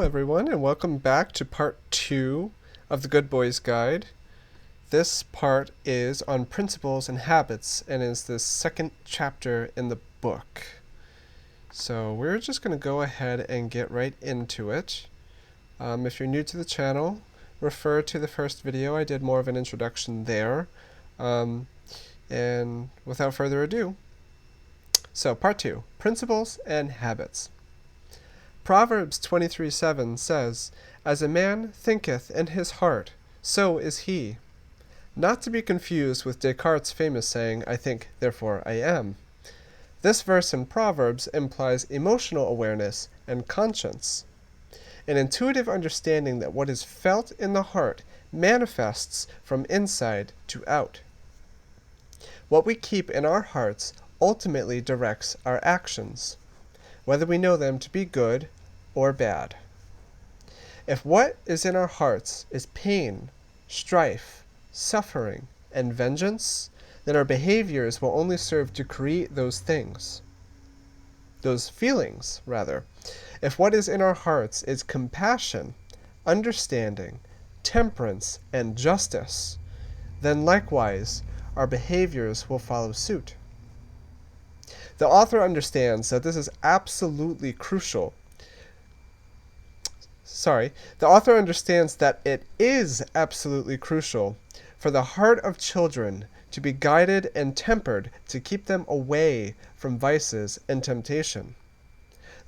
everyone, and welcome back to part 2 of the Good Boys Guide. This part is on principles and habits and is the second chapter in the book. So we're just going to go ahead and get right into it. If you're new to the channel, refer to the first video. I did more of an introduction there. And without further ado, so part 2, principles and habits. Proverbs 23:7 says, "As a man thinketh in his heart, so is he." Not to be confused with Descartes' famous saying, "I think, therefore I am." This verse in Proverbs implies emotional awareness and conscience, an intuitive understanding that what is felt in the heart manifests from inside to out. What we keep in our hearts ultimately directs our actions, whether we know them to be good or bad. If what is in our hearts is pain, strife, suffering, and vengeance, then our behaviors will only serve to create those things. Those feelings, rather. If what is in our hearts is compassion, understanding, temperance, and justice, then likewise our behaviors will follow suit. The author understands that this is absolutely crucial. The author understands that it is absolutely crucial for the heart of children to be guided and tempered to keep them away from vices and temptation.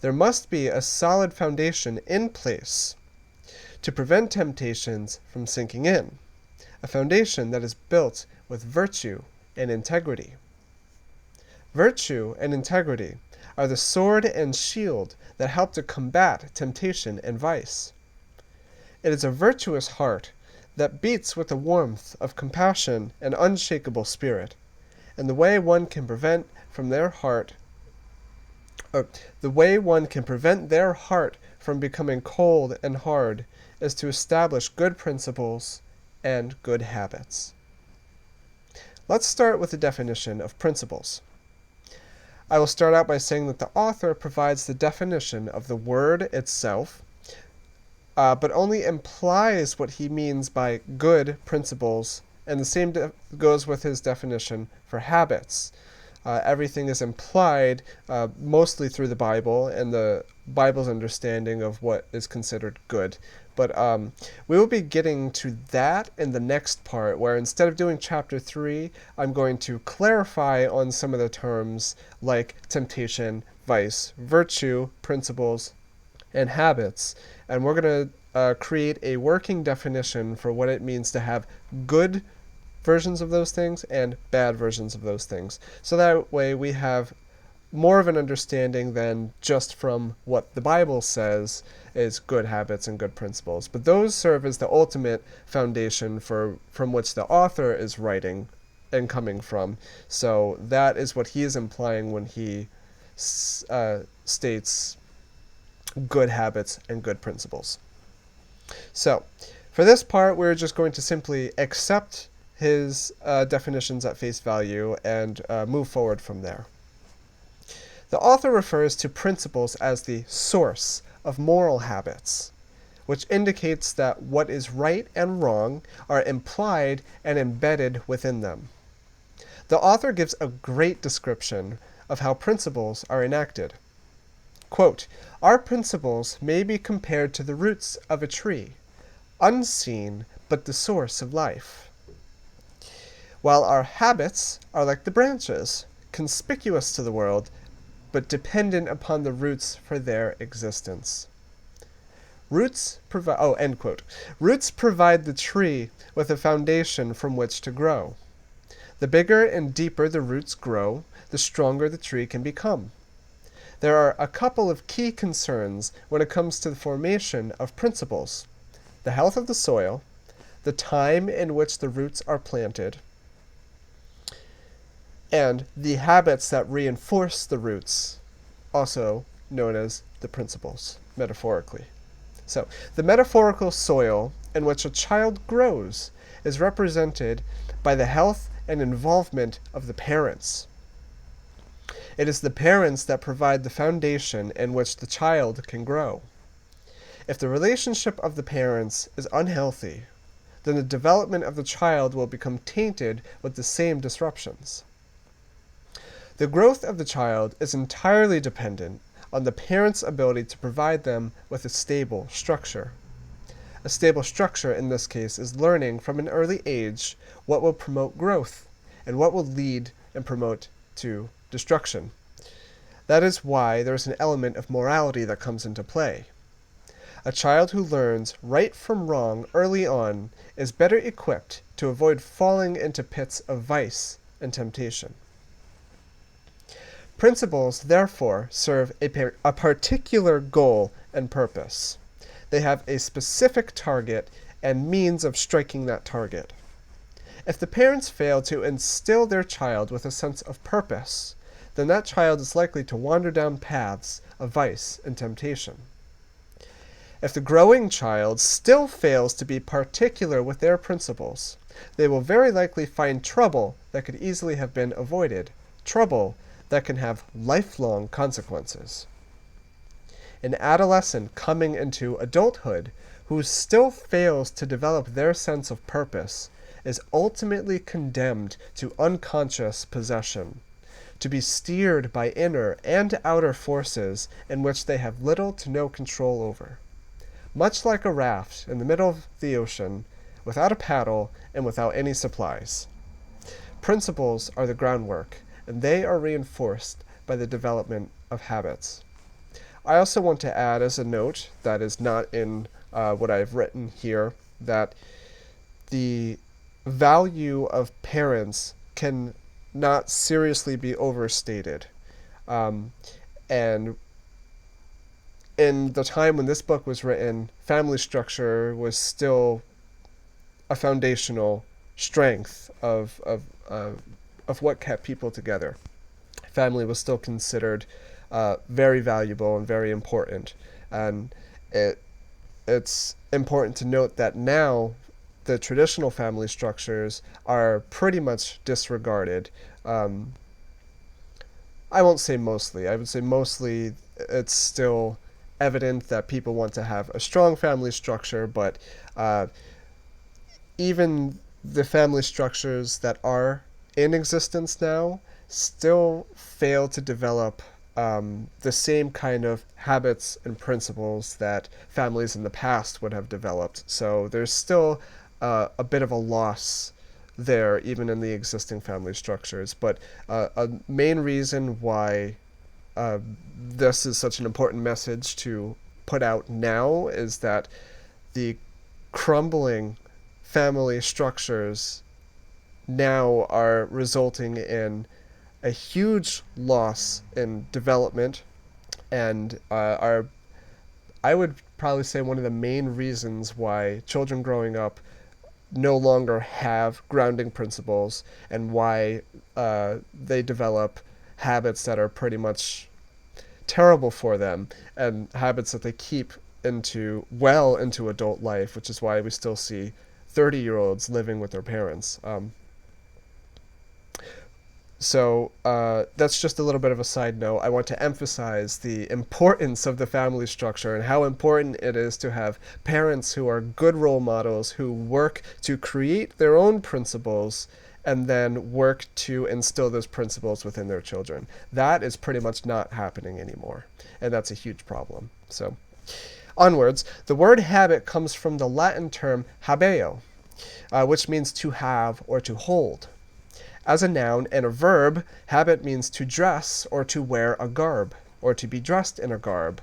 There must be a solid foundation in place to prevent temptations from sinking in, a foundation that is built with virtue and integrity. Virtue and integrity are the sword and shield that help to combat temptation and vice. It is a virtuous heart that beats with the warmth of compassion and unshakable spirit, and the way one can prevent their heart from becoming cold and hard is to establish good principles and good habits. Let's start with the definition of principles. I will start out by saying that the author provides the definition of the word itself, but only implies what he means by good principles, and the same goes with his definition for habits. Everything is implied mostly through the Bible and the Bible's understanding of what is considered good. But we will be getting to that in the next part, where instead of doing chapter 3, I'm going to clarify on some of the terms like temptation, vice, virtue, principles, and habits. And we're going to create a working definition for what it means to have good versions of those things and bad versions of those things. So that way we have more of an understanding than just from what the Bible says is good habits and good principles. But those serve as the ultimate foundation from which the author is writing and coming from. So that is what he is implying when he states good habits and good principles. So for this part, we're just going to simply accept his definitions at face value and move forward from there. The author refers to principles as the source of moral habits, which indicates that what is right and wrong are implied and embedded within them. The author gives a great description of how principles are enacted. Quote, "Our principles may be compared to the roots of a tree, unseen but the source of life, while our habits are like the branches, conspicuous to the world, but dependent upon the roots for their existence." End quote. Roots provide the tree with a foundation from which to grow. The bigger and deeper the roots grow, the stronger the tree can become. There are a couple of key concerns when it comes to the formation of principles: the health of the soil, the time in which the roots are planted, and the habits that reinforce the roots, also known as the principles, metaphorically. So, the metaphorical soil in which a child grows is represented by the health and involvement of the parents. It is the parents that provide the foundation in which the child can grow. If the relationship of the parents is unhealthy, then the development of the child will become tainted with the same disruptions. The growth of the child is entirely dependent on the parents' ability to provide them with a stable structure. A stable structure in this case is learning from an early age what will promote growth and what will lead and promote to destruction. That is why there is an element of morality that comes into play. A child who learns right from wrong early on is better equipped to avoid falling into pits of vice and temptation. Principles, therefore, serve a particular goal and purpose. They have a specific target and means of striking that target. If the parents fail to instill their child with a sense of purpose, then that child is likely to wander down paths of vice and temptation. If the growing child still fails to be particular with their principles, they will very likely find trouble that could easily have been avoided, trouble that can have lifelong consequences. An adolescent coming into adulthood who still fails to develop their sense of purpose is ultimately condemned to unconscious possession, to be steered by inner and outer forces in which they have little to no control over. Much like a raft in the middle of the ocean, without a paddle and without any supplies. Principles are the groundwork, and they are reinforced by the development of habits. I also want to add as a note that is not in what I've written here, that the value of parents can not seriously be overstated. And in the time when this book was written, family structure was still a foundational strength of what kept people together. Family was still considered very valuable and very important. And it's important to note that now the traditional family structures are pretty much disregarded. I won't say mostly. I would say mostly it's still evident that people want to have a strong family structure, but even the family structures that are in existence now still fail to develop the same kind of habits and principles that families in the past would have developed. So there's still a bit of a loss there, even in the existing family structures. But a main reason why this is such an important message to put out now is that the crumbling family structures now are resulting in a huge loss in development, and are, I would probably say, one of the main reasons why children growing up no longer have grounding principles, and why they develop habits that are pretty much terrible for them, and habits that they keep into adult life, which is why we still see 30-year-olds living with their parents. So that's just a little bit of a side note. I want to emphasize the importance of the family structure and how important it is to have parents who are good role models, who work to create their own principles and then work to instill those principles within their children. That is pretty much not happening anymore, and that's a huge problem. So, onwards, the word habit comes from the Latin term habeo, which means to have or to hold. As a noun and a verb, habit means to dress or to wear a garb, or to be dressed in a garb.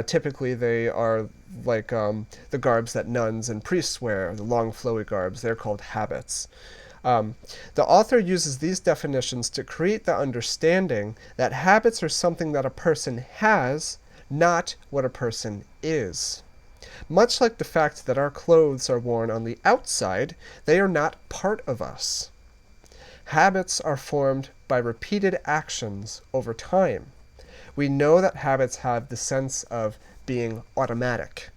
Typically, they are like the garbs that nuns and priests wear, the long flowy garbs. They're called habits. The author uses these definitions to create the understanding that habits are something that a person has, not what a person is. Much like the fact that our clothes are worn on the outside, they are not part of us. Habits are formed by repeated actions over time. We know that habits have the sense of being automatic,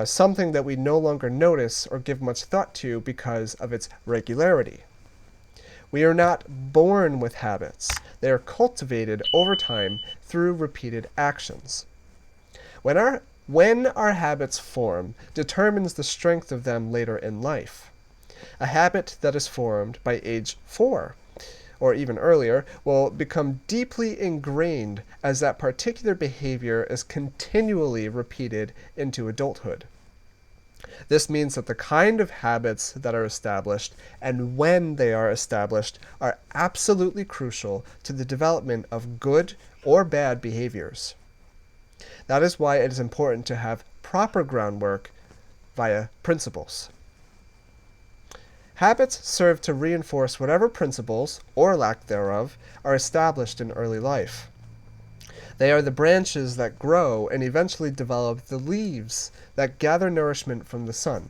something that we no longer notice or give much thought to because of its regularity. We are not born with habits. They are cultivated over time through repeated actions. When our When our habits form determines the strength of them later in life. A habit that is formed by age 4, or even earlier, will become deeply ingrained as that particular behavior is continually repeated into adulthood. This means that the kind of habits that are established and when they are established are absolutely crucial to the development of good or bad behaviors. That is why it is important to have proper groundwork via principles. Habits serve to reinforce whatever principles, or lack thereof, are established in early life. They are the branches that grow and eventually develop the leaves that gather nourishment from the sun.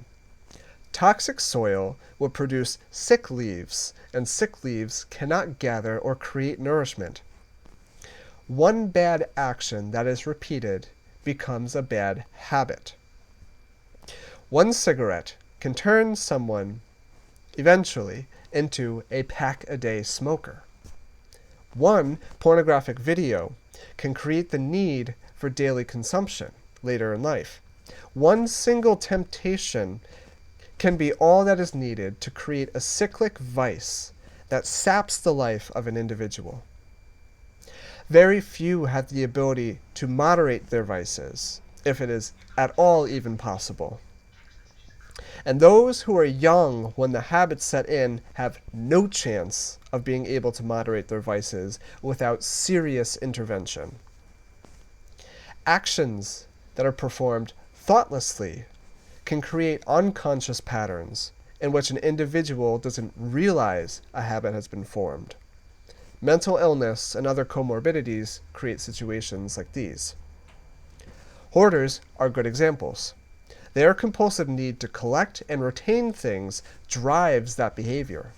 Toxic soil will produce sick leaves, and sick leaves cannot gather or create nourishment. One bad action that is repeated becomes a bad habit. One cigarette can turn someone, eventually, into a pack-a-day smoker. One pornographic video can create the need for daily consumption later in life. One single temptation can be all that is needed to create a cyclic vice that saps the life of an individual. Very few have the ability to moderate their vices, if it is at all even possible. And those who are young when the habits set in have no chance of being able to moderate their vices without serious intervention. Actions that are performed thoughtlessly can create unconscious patterns in which an individual doesn't realize a habit has been formed. Mental illness and other comorbidities create situations like these. Hoarders are good examples. Their compulsive need to collect and retain things drives that behavior.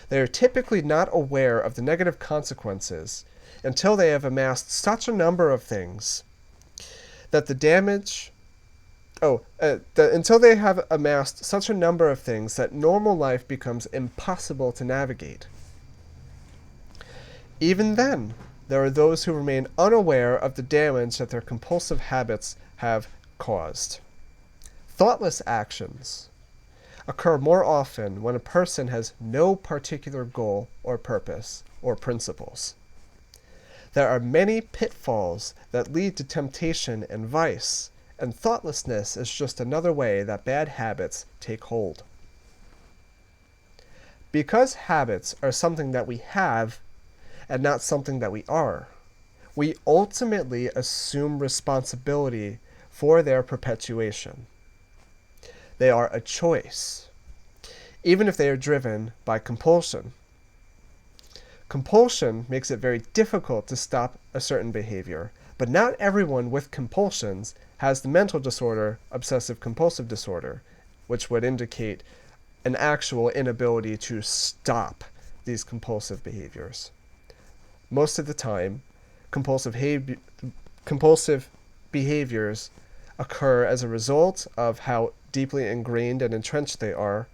They are typically not aware of the negative consequences until they have amassed such a number of things that until they have amassed such a number of things that normal life becomes impossible to navigate. Even then, there are those who remain unaware of the damage that their compulsive habits have caused. Thoughtless actions occur more often when a person has no particular goal or purpose or principles. There are many pitfalls that lead to temptation and vice, and thoughtlessness is just another way that bad habits take hold. Because habits are something that we have and not something that we are, we ultimately assume responsibility for their perpetuation. They are a choice, even if they are driven by compulsion. Compulsion makes it very difficult to stop a certain behavior, but not everyone with compulsions has the mental disorder obsessive-compulsive disorder, which would indicate an actual inability to stop these compulsive behaviors. Most of the time, compulsive behaviors occur as a result of how deeply ingrained and entrenched they are,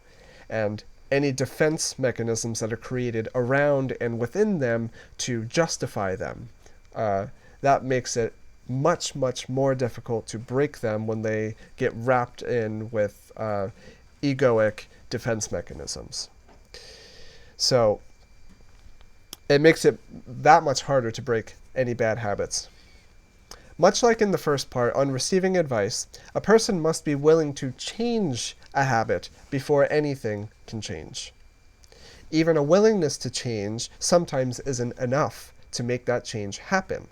and any defense mechanisms that are created around and within them to justify them. That makes it much, much more difficult to break them when they get wrapped in with egoic defense mechanisms. So it makes it that much harder to break any bad habits. Much like in the first part, on receiving advice, a person must be willing to change a habit before anything can change. Even a willingness to change sometimes isn't enough to make that change happen.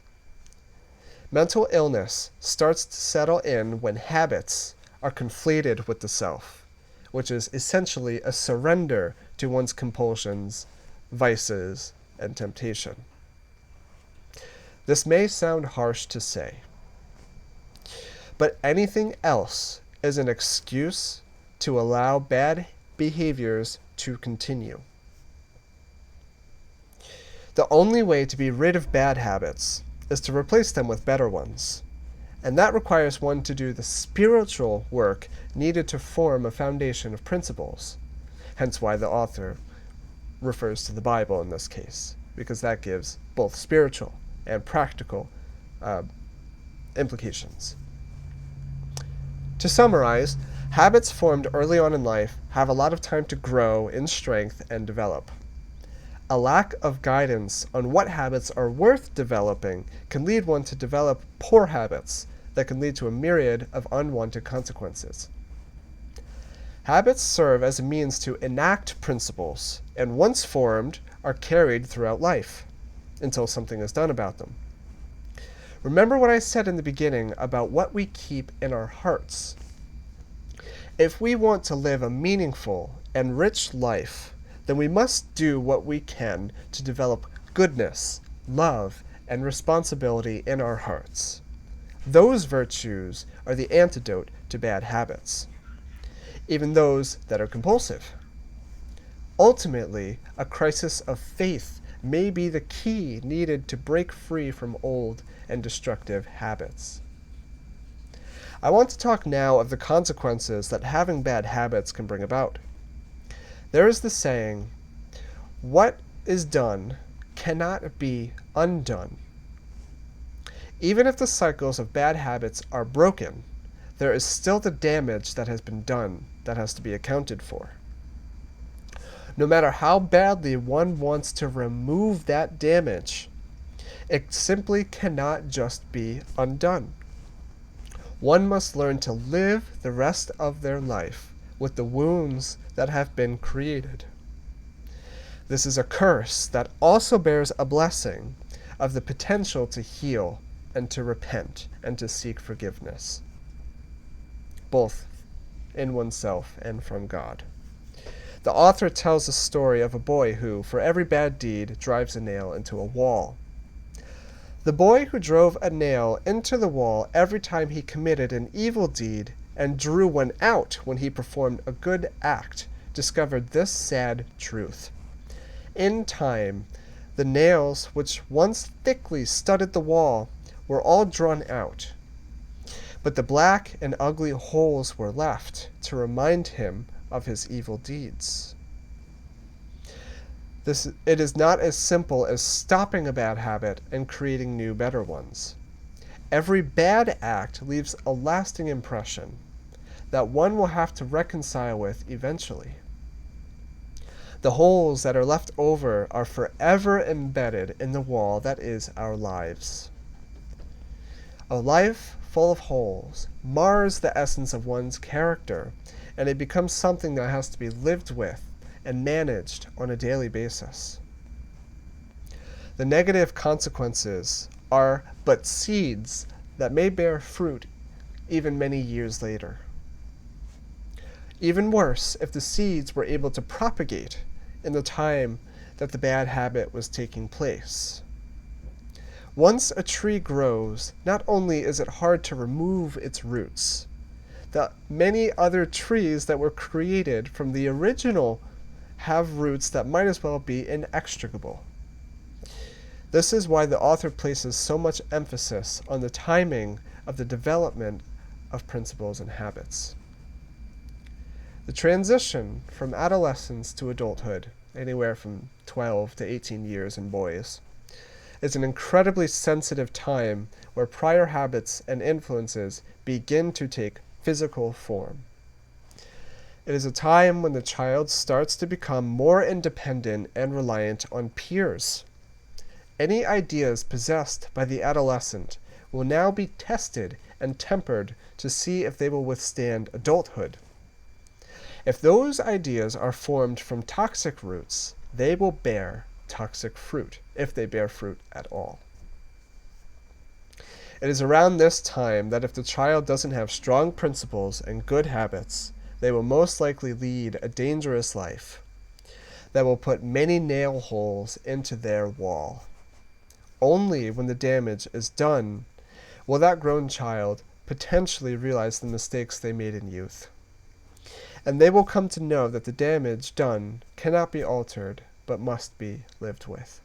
Mental illness starts to settle in when habits are conflated with the self, which is essentially a surrender to one's compulsions, vices, and temptation. This may sound harsh to say, but anything else is an excuse to allow bad behaviors to continue. The only way to be rid of bad habits is to replace them with better ones, and that requires one to do the spiritual work needed to form a foundation of principles, hence why the author refers to the Bible in this case, because that gives both spiritual and practical implications. To summarize, habits formed early on in life have a lot of time to grow in strength and develop. A lack of guidance on what habits are worth developing can lead one to develop poor habits that can lead to a myriad of unwanted consequences. Habits serve as a means to enact principles, and once formed, are carried throughout life until something is done about them. Remember what I said in the beginning about what we keep in our hearts. If we want to live a meaningful and rich life, then we must do what we can to develop goodness, love, and responsibility in our hearts. Those virtues are the antidote to bad habits, even those that are compulsive. Ultimately, a crisis of faith may be the key needed to break free from old and destructive habits. I want to talk now of the consequences that having bad habits can bring about. There is the saying, "What is done cannot be undone." Even if the cycles of bad habits are broken, there is still the damage that has been done that has to be accounted for. No matter how badly one wants to remove that damage, it simply cannot just be undone. One must learn to live the rest of their life with the wounds that have been created. This is a curse that also bears a blessing of the potential to heal and to repent and to seek forgiveness, both in oneself and from God. The author tells a story of a boy who, for every bad deed, drives a nail into a wall. The boy who drove a nail into the wall every time he committed an evil deed and drew one out when he performed a good act discovered this sad truth. In time, the nails which once thickly studded the wall were all drawn out, but the black and ugly holes were left to remind him of his evil deeds. It is not as simple as stopping a bad habit and creating new, better ones. Every bad act leaves a lasting impression that one will have to reconcile with eventually. The holes that are left over are forever embedded in the wall that is our lives. A life full of holes mars the essence of one's character, and it becomes something that has to be lived with and managed on a daily basis. The negative consequences are but seeds that may bear fruit even many years later. Even worse, if the seeds were able to propagate in the time that the bad habit was taking place. Once a tree grows, not only is it hard to remove its roots, the many other trees that were created from the original have roots that might as well be inextricable. This is why the author places so much emphasis on the timing of the development of principles and habits. The transition from adolescence to adulthood, anywhere from 12 to 18 years in boys, is an incredibly sensitive time where prior habits and influences begin to take physical form. It is a time when the child starts to become more independent and reliant on peers. Any ideas possessed by the adolescent will now be tested and tempered to see if they will withstand adulthood. If those ideas are formed from toxic roots, they will bear toxic fruit, if they bear fruit at all. It is around this time that if the child doesn't have strong principles and good habits, they will most likely lead a dangerous life that will put many nail holes into their wall. Only when the damage is done will that grown child potentially realize the mistakes they made in youth. And they will come to know that the damage done cannot be altered, but must be lived with.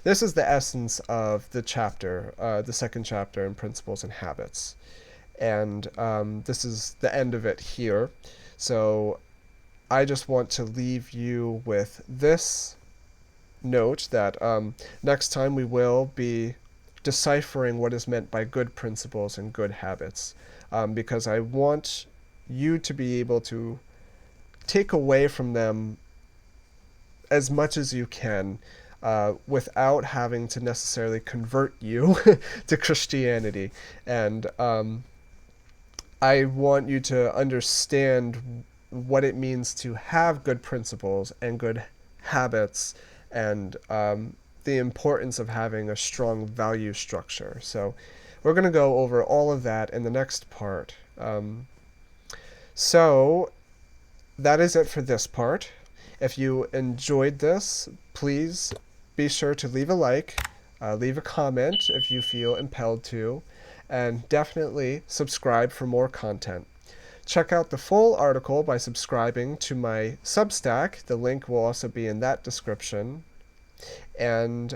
This is the essence of the chapter, the second chapter in Principles and Habits. And this is the end of it here. So I just want to leave you with this note that next time we will be deciphering what is meant by good principles and good habits. because I want you to be able to take away from them as much as you can without having to necessarily convert you to Christianity. And I want you to understand what it means to have good principles and good habits, and the importance of having a strong value structure. So we're going to go over all of that in the next part. So that is it for this part. If you enjoyed this, please be sure to leave a like, leave a comment if you feel impelled to, and definitely subscribe for more content. Check out the full article by subscribing to my Substack. The link will also be in that description. And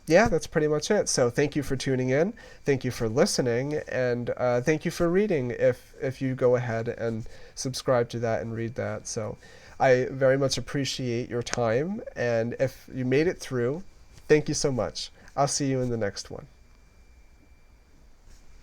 yeah, that's pretty much it. So thank you for tuning in. Thank you for listening. And thank you for reading if you go ahead and subscribe to that and read that. So I very much appreciate your time. And if you made it through, thank you so much. I'll see you in the next one.